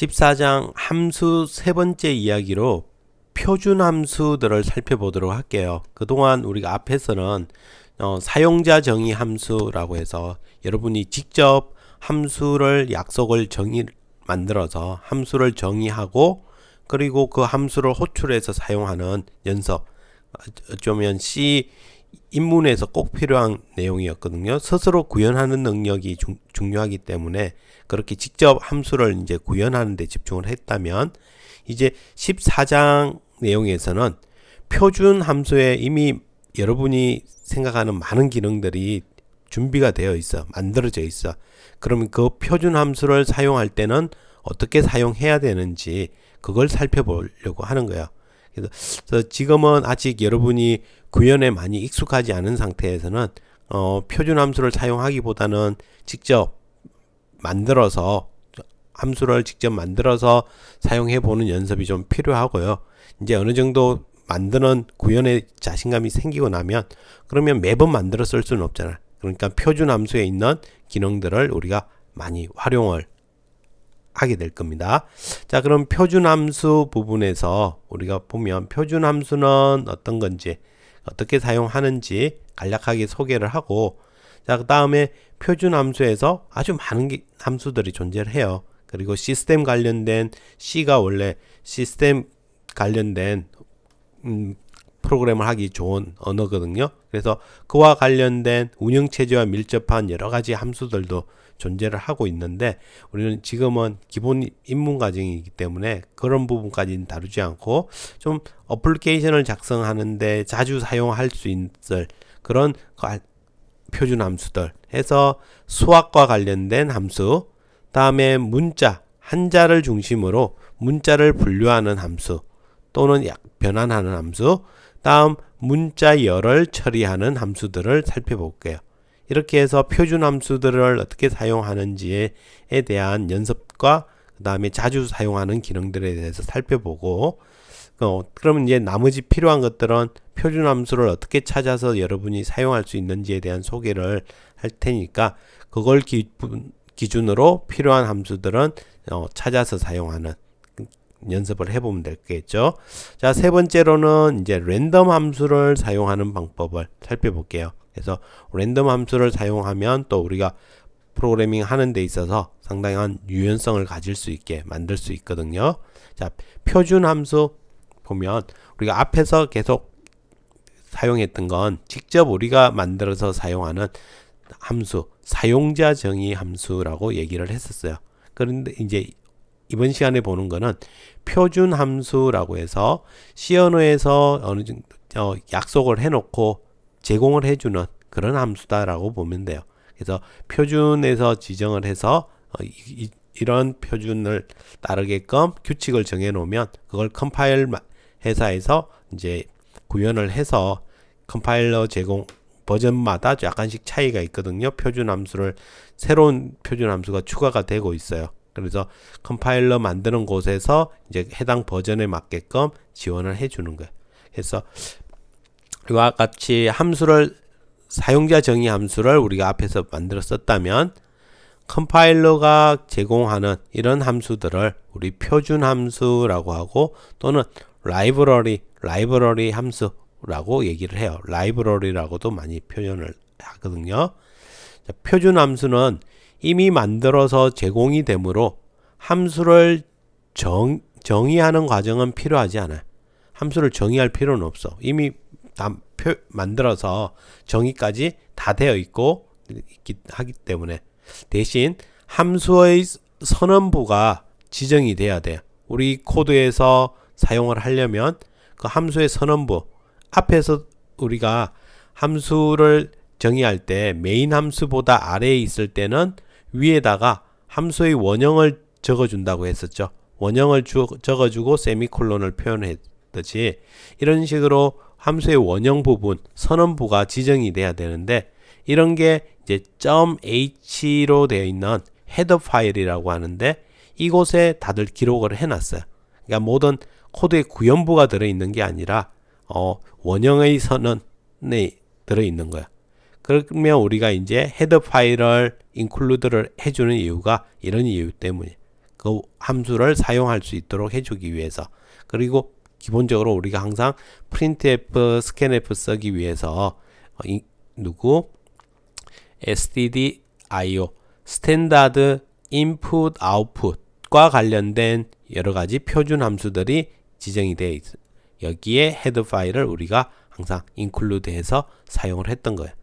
14장 함수 세 번째 이야기로 표준 함수들을 살펴보도록 할게요. 그동안 우리가 앞에서는 사용자 정의 함수라고 해서 여러분이 직접 함수를 약속을 만들어서 함수를 정의하고 그리고 그 함수를 호출해서 사용하는 연습, 어쩌면 C 입문에서 꼭 필요한 내용이었거든요. 스스로 구현하는 능력이 중요하기 때문에 그렇게 직접 함수를 이제 구현하는 데 집중을 했다면, 이제 14장 내용에서는 표준 함수에 이미 여러분이 생각하는 많은 기능들이 준비가 되어 있어, 만들어져 있어. 그러면 그 표준 함수를 사용할 때는 어떻게 사용해야 되는지 그걸 살펴보려고 하는 거예요. 그래서 지금은 아직 여러분이 구현에 많이 익숙하지 않은 상태에서는 표준 함수를 사용하기보다는 직접 만들어서 함수를 직접 만들어서 사용해 보는 연습이 좀 필요하고요. 이제 어느 정도 만드는 구현에 자신감이 생기고 나면 그러면 매번 만들어 쓸 수는 없잖아요. 그러니까 표준 함수에 있는 기능들을 우리가 많이 활용을 하게 될 겁니다. 자, 그럼 표준 함수 부분에서 우리가 보면 표준 함수는 어떤 건지 어떻게 사용하는지 간략하게 소개를 하고, 자, 그 다음에 표준 함수에서 아주 많은 함수들이 존재를 해요. 그리고 시스템 관련된 C가 원래 시스템 관련된 프로그램을 하기 좋은 언어거든요. 그래서 그와 관련된 운영체제와 밀접한 여러 가지 함수들도 존재를 하고 있는데, 우리는 지금은 기본 입문 과정이기 때문에 그런 부분까지는 다루지 않고 좀 어플리케이션을 작성하는데 자주 사용할 수 있을 그런 표준 함수들 해서 수학과 관련된 함수, 다음에 문자, 한자를 중심으로 문자를 분류하는 함수 또는 변환하는 함수, 다음 문자열을 처리하는 함수들을 살펴볼게요. 이렇게 해서 표준 함수들을 어떻게 사용하는지에 대한 연습과 그 다음에 자주 사용하는 기능들에 대해서 살펴보고, 그러면 이제 나머지 필요한 것들은 표준 함수를 어떻게 찾아서 여러분이 사용할 수 있는지에 대한 소개를 할 테니까 그걸 기준으로 필요한 함수들은 찾아서 사용하는 연습을 해보면 되겠죠. 자, 세 번째로는 이제 랜덤 함수를 사용하는 방법을 살펴볼게요. 그래서 랜덤 함수를 사용하면 또 우리가 프로그래밍 하는 데 있어서 상당한 유연성을 가질 수 있게 만들 수 있거든요. 자, 표준 함수 보면 우리가 앞에서 계속 사용했던 건 직접 우리가 만들어서 사용하는 함수, 사용자 정의 함수라고 얘기를 했었어요. 그런데 이제 이번 시간에 보는 거는 표준 함수라고 해서 C 언어에서 어느 정도 약속을 해놓고 제공을 해주는 그런 함수다라고 보면 돼요. 그래서 표준에서 지정을 해서 이런 표준을 따르게끔 규칙을 정해 놓으면 그걸 컴파일 회사에서 이제 구현을 해서 컴파일러 제공 버전마다 약간씩 차이가 있거든요. 표준 함수를 새로운 표준 함수가 추가가 되고 있어요. 그래서 컴파일러 만드는 곳에서 이제 해당 버전에 맞게끔 지원을 해주는 거예요. 그래서 이와 같이 함수를 사용자 정의 함수를 우리가 앞에서 만들어 썼다면 컴파일러가 제공하는 이런 함수들을 우리 표준 함수라고 하고 또는 라이브러리 함수라고 얘기를 해요. 라이브러리라고도 많이 표현을 하거든요. 자, 표준 함수는 이미 만들어서 제공이 되므로 함수를 정의하는 과정은 필요하지 않아요. 함수를 정의할 필요는 없어. 이미 다 만들어서 정의까지 다 되어 있고 하기 때문에, 대신 함수의 선언부가 지정이 돼야 돼요. 우리 코드에서 사용을 하려면 그 함수의 선언부 앞에서 우리가 함수를 정의할 때 메인 함수보다 아래에 있을 때는 위에다가 함수의 원형을 적어준다고 했었죠. 원형을 적어주고 세미콜론을 표현했듯이 이런 식으로 함수의 원형 부분, 선언부가 지정이 돼야 되는데, 이런 게 이제 .h로 되어 있는 헤더 파일이라고 하는데 이곳에 다들 기록을 해놨어요. 그러니까 모든 코드의 구현부가 들어있는 게 아니라 원형의 선언에 들어있는 거야. 그러면 우리가 이제 헤더 파일을 인클루드를 해주는 이유가 이런 이유 때문에, 그 함수를 사용할 수 있도록 해주기 위해서, 그리고 기본적으로 우리가 항상 printf, scanf 쓰기 위해서 stdio, 스탠다드 인풋 아웃풋과 관련된 여러 가지 표준 함수들이 지정이 되어 있어요. 여기에 헤더 파일을 우리가 항상 include 해서 사용을 했던 거예요.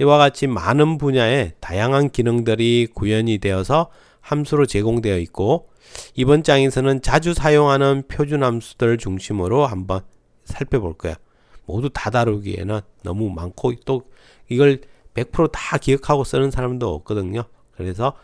이와 같이 많은 분야의 다양한 기능들이 구현이 되어서 함수로 제공되어 있고, 이번 장에서는 자주 사용하는 표준 함수들 중심으로 한번 살펴볼 거예요. 모두 다 다루기에는 너무 많고 또 이걸 100% 다 기억하고 쓰는 사람도 없거든요. 그래서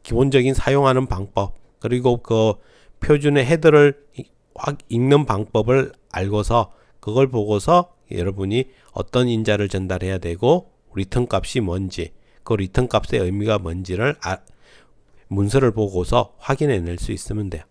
기본적인 사용하는 방법, 그리고 그 표준의 헤더를 읽는 방법을 알고서 그걸 보고서 여러분이 어떤 인자를 전달해야 되고 리턴 값이 뭔지, 그 리턴 값의 의미가 뭔지를 문서를 보고서 확인해 낼 수 있으면 돼요.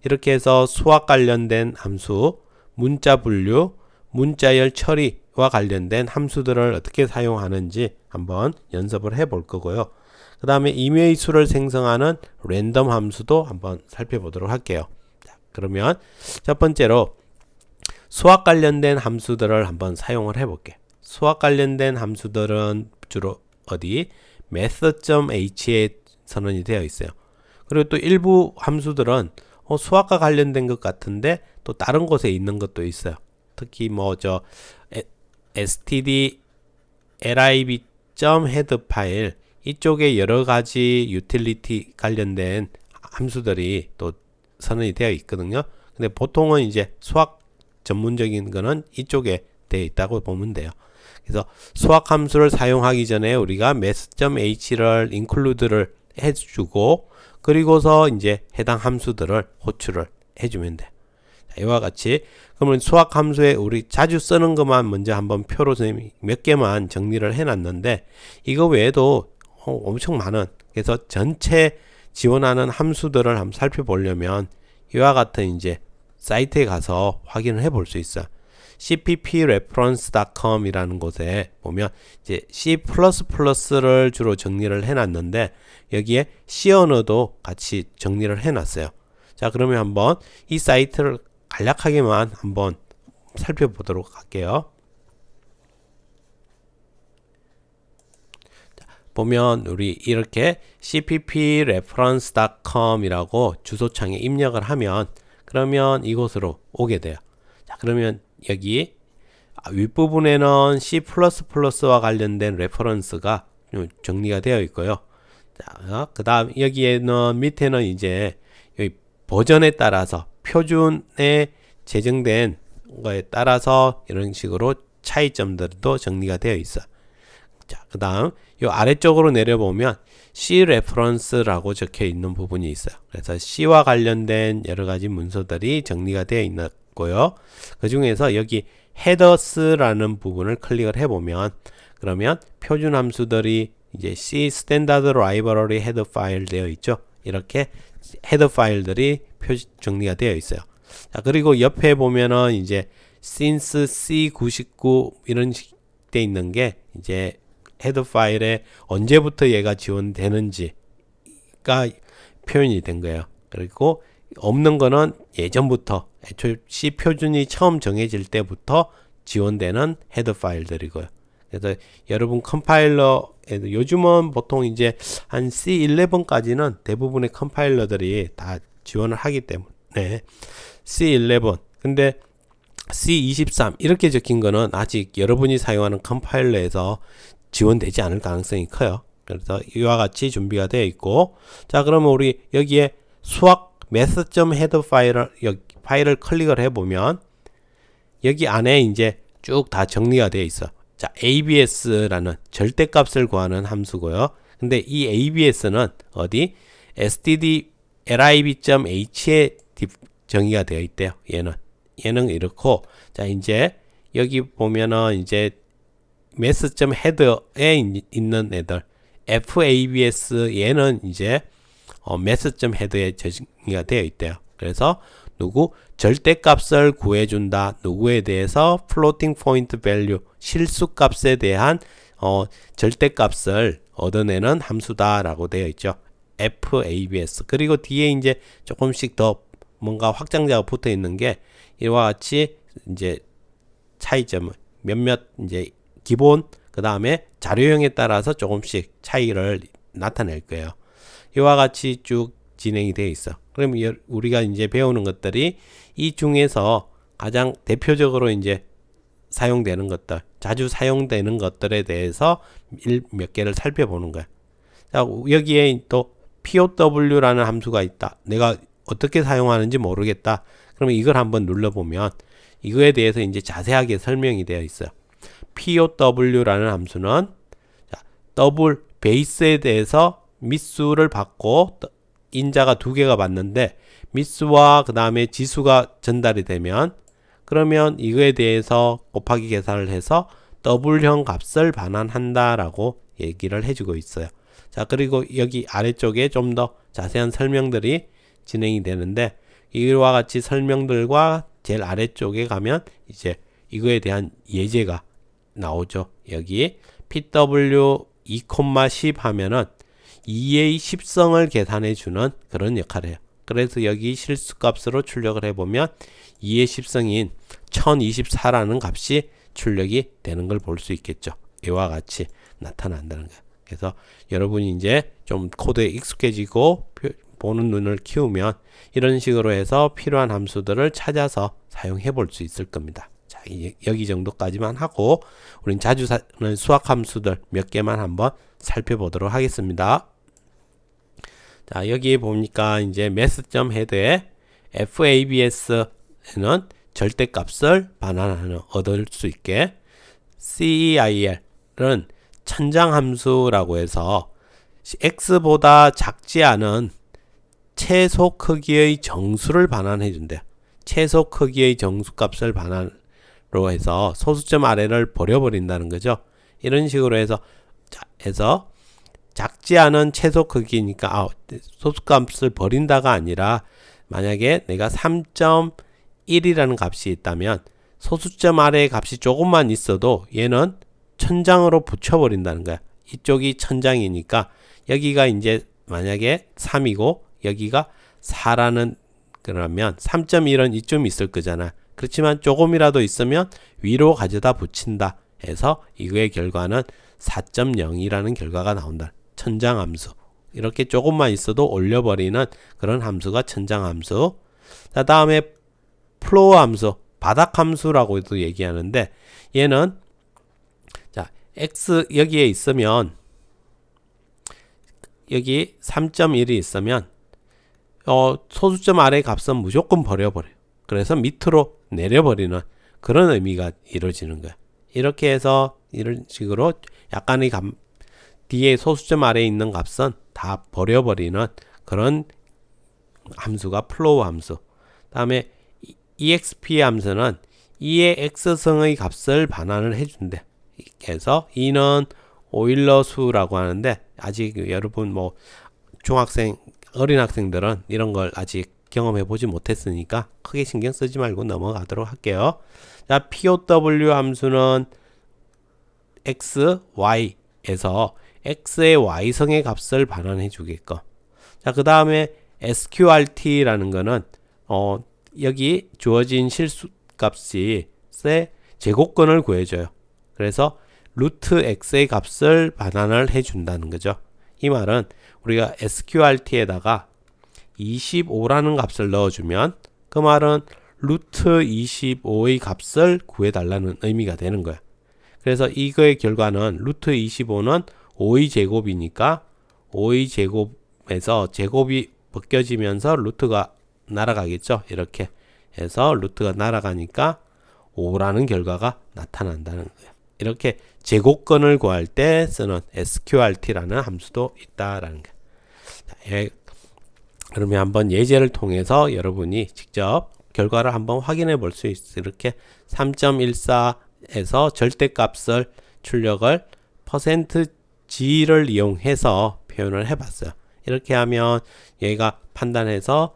이렇게 해서 수학 관련된 함수, 문자 분류, 문자열 처리와 관련된 함수들을 어떻게 사용하는지 한번 연습을 해 볼 거고요. 그 다음에 임의의 수를 생성하는 랜덤 함수도 한번 살펴보도록 할게요. 자, 그러면 첫 번째로 수학 관련된 함수들을 한번 사용을 해 볼게요. 수학 관련된 함수들은 주로 어디? method.h에 선언이 되어 있어요. 그리고 또 일부 함수들은 수학과 관련된 것 같은데 또 다른 곳에 있는 것도 있어요. 특히 std.lib.head 파일 이쪽에 여러 가지 유틸리티 관련된 함수들이 또 선언이 되어 있거든요. 근데 보통은 이제 수학 전문적인 거는 이쪽에 되어 있다고 보면 돼요. 그래서 수학 함수를 사용하기 전에 우리가 math.h를 include를 해주고, 그리고서 이제 해당 함수들을 호출을 해주면 돼. 자, 이와 같이 그러면 수학 함수에 우리 자주 쓰는 것만 먼저 한번 표로 선생님이 몇 개만 정리를 해놨는데, 이거 외에도 엄청 많은, 그래서 전체 지원하는 함수들을 한번 살펴보려면 이와 같은 이제 사이트에 가서 확인을 해볼 수 있어요. cppreference.com 이라는 곳에 보면 이제 C++를 주로 정리를 해놨는데 여기에 C 언어도 같이 정리를 해놨어요. 자, 그러면 한번 이 사이트를 간략하게만 한번 살펴보도록 할게요. 자, 보면 우리 이렇게 cppreference.com 이라고 주소창에 입력을 하면 그러면 이곳으로 오게 돼요. 자, 그러면 여기 윗부분에는 C++와 관련된 레퍼런스가 정리가 되어 있고요. 자, 그 다음 여기에는 밑에는 이제 여기 버전에 따라서 표준에 제정된 거에 따라서 이런 식으로 차이점들도 정리가 되어 있어. 자, 그 다음 요 아래쪽으로 내려보면 C 레퍼런스라고 적혀 있는 부분이 있어요. 그래서 C와 관련된 여러 가지 문서들이 정리가 되어 있고요. 그 중에서 여기 headers라는 부분을 클릭을 해보면 그러면 표준 함수들이 이제 C 스탠다드 라이브러리 헤더 파일 되어 있죠. 이렇게 헤더 파일들이 정리가 되어 있어요. 자, 그리고 옆에 보면은 이제 since C99 이런 식 돼 있는 게 이제 헤더 파일에 언제부터 얘가 지원되는지가 표현이 된 거예요. 그리고 없는 거는 예전부터 애초에 C 표준이 처음 정해질 때부터 지원되는 헤더 파일들이고요. 그래서 여러분 컴파일러에도 요즘은 보통 이제 한 C11까지는 대부분의 컴파일러들이 다 지원을 하기 때문에 C11 근데 C23 이렇게 적힌 거는 아직 여러분이 사용하는 컴파일러에서 지원되지 않을 가능성이 커요. 그래서 이와 같이 준비가 되어 있고, 자, 그러면 우리 여기에 수학 math.head 파일을 클릭을 해보면 여기 안에 이제 쭉 다 정리가 되어 있어. 자, abs라는 절대값을 구하는 함수고요. 근데 이 abs는 어디? stdlib.h에 정의가 되어 있대요. 얘는 이렇고, 자, 이제 여기 보면은 이제 math.head에 있는 애들 fabs 얘는 이제 math.head에 정의가 되어 있대요. 그래서 누구 절대값을 구해준다. 누구에 대해서 floating point value 실수값에 대한 절대값을 얻어내는 함수다라고 되어 있죠. FABS. 그리고 뒤에 이제 조금씩 더 뭔가 확장자가 붙어 있는 게 이와 같이 이제 차이점을 몇몇 이제 기본 그 다음에 자료형에 따라서 조금씩 차이를 나타낼 거예요. 이와 같이 쭉 진행이 되어 있어. 그럼 우리가 이제 배우는 것들이 이 중에서 가장 대표적으로 이제 사용되는 것들, 자주 사용되는 것들에 대해서 몇 개를 살펴보는 거야. 자, 여기에 또 POW라는 함수가 있다. 내가 어떻게 사용하는지 모르겠다. 그러면 이걸 한번 눌러보면 이거에 대해서 이제 자세하게 설명이 되어 있어요. POW라는 함수는 더블 베이스에 대해서 밑수를 받고 인자가 두 개가 받는데 밑수와 그 다음에 지수가 전달이 되면 그러면 이거에 대해서 곱하기 계산을 해서 더블형 값을 반환한다 라고 얘기를 해주고 있어요. 자, 그리고 여기 아래쪽에 좀 더 자세한 설명들이 진행이 되는데 이와 같이 설명들과 제일 아래쪽에 가면 이제 이거에 대한 예제가 나오죠. 여기 PW 2,10 하면은 2의 10성을 계산해 주는 그런 역할을 해요. 그래서 여기 실수값으로 출력을 해보면 2의 10성인 1024라는 값이 출력이 되는 걸 볼 수 있겠죠. 이와 같이 나타난다는 거예요. 그래서 여러분이 이제 좀 코드에 익숙해지고 보는 눈을 키우면 이런 식으로 해서 필요한 함수들을 찾아서 사용해 볼 수 있을 겁니다. 자, 여기 정도까지만 하고 우린 자주 사는 수학 함수들 몇 개만 한번 살펴보도록 하겠습니다. 자, 여기 보니까 이제 math.head에 FABS에는 절대값을 반환하는 얻을 수 있게 CEIL은 천장함수라고 해서 x보다 작지 않은 최소 크기의 정수를 반환해 준대요. 최소 크기의 정수값을 반환으로 해서 소수점 아래를 버려버린다는 거죠. 이런 식으로 해서 작지 않은 최소 크기니까 소수값을 버린다가 아니라 만약에 내가 3.1이라는 값이 있다면 소수점 아래의 값이 조금만 있어도 얘는 천장으로 붙여버린다는 거야. 이쪽이 천장이니까 여기가 이제 만약에 3이고 여기가 4라는 그러면 3.1은 이쯤 있을 거잖아. 그렇지만 조금이라도 있으면 위로 가져다 붙인다 해서 이거의 결과는 4.0이라는 결과가 나온다. 천장함수. 이렇게 조금만 있어도 올려버리는 그런 함수가 천장함수. 자, 다음에 플로어 함수, 바닥함수라고도 얘기하는데 얘는 자, x 여기에 있으면 여기 3.1이 있으면 소수점 아래 값은 무조건 버려버려요. 그래서 밑으로 내려버리는 그런 의미가 이루어지는 거야. 이렇게 해서 이런 식으로 약간의 뒤에 소수점 아래에 있는 값은 다 버려버리는 그런 함수가 플로우 함수. 다음에 exp 함수는 2의 x승의 값을 반환을 해준대. 그래서 이는 오일러 수라고 하는데 아직 여러분 뭐 중학생 어린 학생들은 이런 걸 아직 경험해 보지 못했으니까 크게 신경 쓰지 말고 넘어가도록 할게요. 자, POW 함수는 x, y에서 x의 y성의 값을 반환해 주게끔. 자, 그 다음에 sqrt라는 거는 여기 주어진 실수값이 제곱근을 구해줘요. 그래서 루트 x의 값을 반환을 해준다는 거죠. 이 말은 우리가 sqrt에다가 25라는 값을 넣어주면 그 말은 루트 25의 값을 구해달라는 의미가 되는 거야. 그래서 이거의 결과는 루트 25는 5의 제곱이니까 5의 제곱에서 제곱이 벗겨지면서 루트가 날아가겠죠. 이렇게 해서 루트가 날아가니까 5라는 결과가 나타난다는 거예요. 이렇게 제곱근을 구할 때 쓰는 sqrt라는 함수도 있다라는 거예요. 그러면 한번 예제를 통해서 여러분이 직접 결과를 한번 확인해 볼 수 있어요. 이렇게 3.14에서 절대값을 출력을 %g를 이용해서 표현을 해봤어요. 이렇게 하면 얘가 판단해서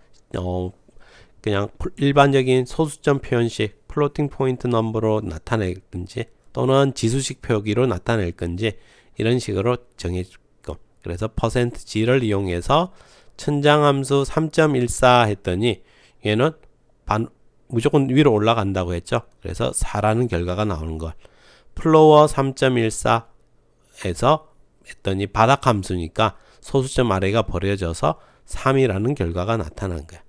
그냥 일반적인 소수점 표현식 플로팅 포인트 넘버로 나타낼 건지 또는 지수식 표기로 나타낼 건지 이런 식으로 정해주고 그래서 %g를 이용해서 천장함수 3.14 했더니 얘는 무조건 위로 올라간다고 했죠. 그래서 4라는 결과가 나오는 걸. 플로어 3.14에서 했더니 바닥함수니까 소수점 아래가 버려져서 3이라는 결과가 나타난 거야.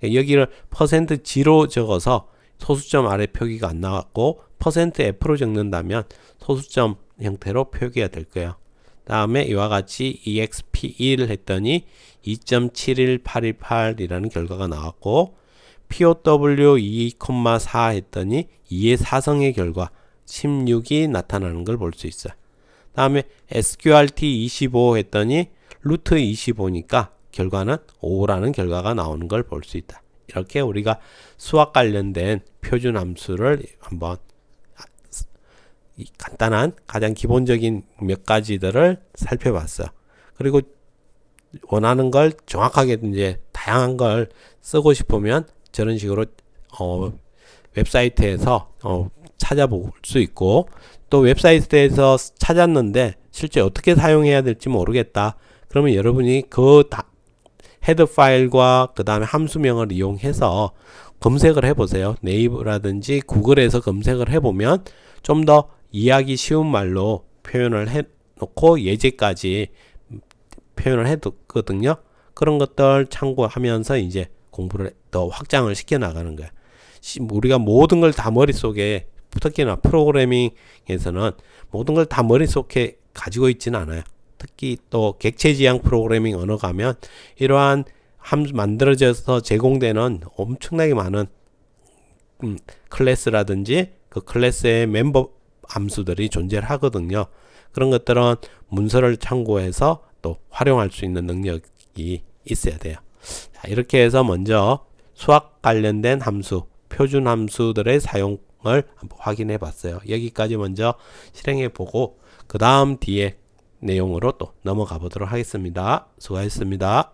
여기를 %g로 적어서 소수점 아래 표기가 안 나왔고 %f로 적는다면 소수점 형태로 표기가 될 거예요. 다음에 이와 같이 exp1 했더니 2.71818이라는 결과가 나왔고 POW 2,4 했더니 2의 4성의 결과 16이 나타나는 걸 볼 수 있어요. 다음에 SQRT 25 했더니 루트 25니까 결과는 5라는 결과가 나오는 걸 볼 수 있다. 이렇게 우리가 수학 관련된 표준함수를 한번 간단한 가장 기본적인 몇 가지들을 살펴봤어요. 그리고 원하는 걸 정확하게 이제 다양한 걸 쓰고 싶으면 저런 식으로 웹사이트에서 찾아볼 수 있고, 또 웹사이트에서 찾았는데 실제 어떻게 사용해야 될지 모르겠다. 그러면 여러분이 그 헤더 파일과 그 다음에 함수명을 이용해서 검색을 해보세요. 네이버라든지 구글에서 검색을 해보면 좀 더 이해하기 쉬운 말로 표현을 해놓고 예제까지 표현을 해뒀거든요. 그런 것들 참고하면서 이제 공부를 더 확장을 시켜 나가는 거야. 우리가 모든 걸 다 머릿속에, 특히나 프로그래밍에서는 모든 걸 다 머릿속에 가지고 있지는 않아요. 특히 또 객체지향 프로그래밍 언어 가면 이러한 함수 만들어져서 제공되는 엄청나게 많은 클래스라든지 그 클래스의 멤버 함수들이 존재를 하거든요. 그런 것들은 문서를 참고해서 또 활용할 수 있는 능력이 있어야 돼요. 자, 이렇게 해서 먼저 수학 관련된 함수, 표준 함수들의 사용을 한번 확인해 봤어요. 여기까지 먼저 실행해 보고 그 다음 뒤에 내용으로 또 넘어가 보도록 하겠습니다. 수고하셨습니다.